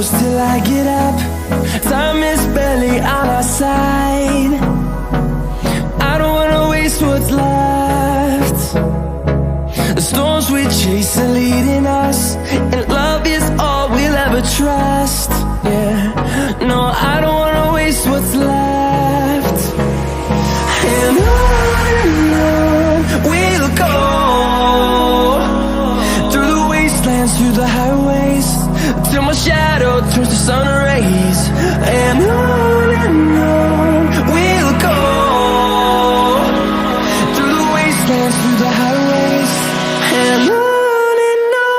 close till I get up. Time is barely on our side. I don't wanna waste what's left. The storms we chase are leading us, and love is all we'll ever trust. Yeah, no, I don't wanna waste what's left. And on we'll go, through the wastelands, through the highways, till my shadow turns to sun rays. And on we'll go, through the wastelands, through the highways, and on we'll go.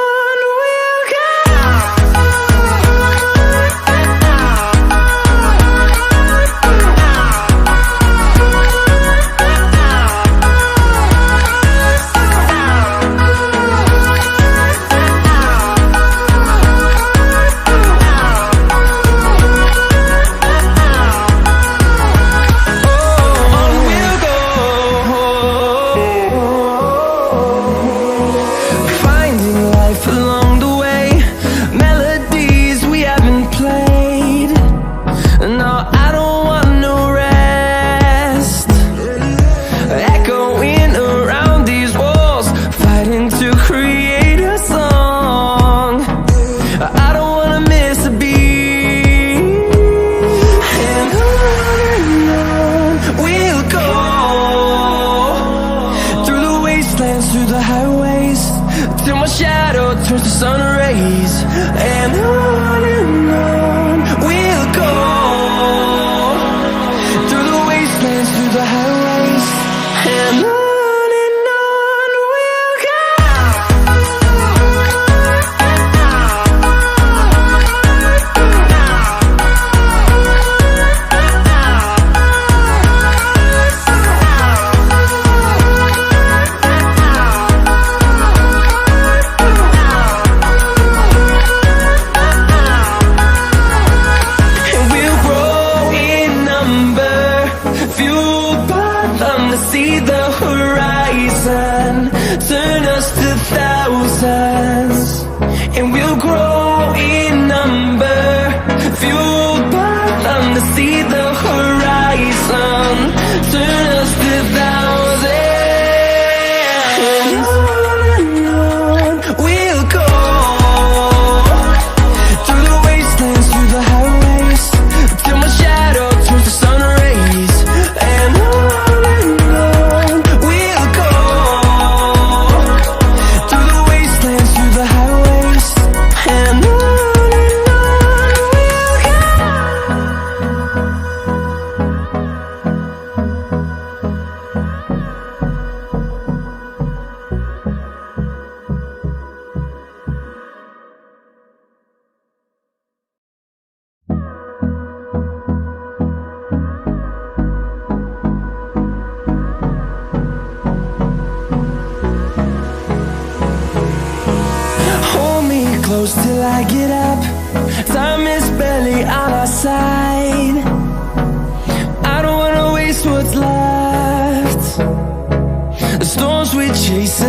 Through the highways, till my shadow turns to sun rays. And on we'll go, through the wastelands, through the highways, and on we'll go. See the horizon, turn us to thousands, and we'll grow in number, fueled by them. To see the horizon, turn us to thousands, and on we'll go, through the wastelands, through the highways, till my shadow turns to sun rays. And close till I get up. Time is barely on our side. I don't wanna waste what's left. The storms we chase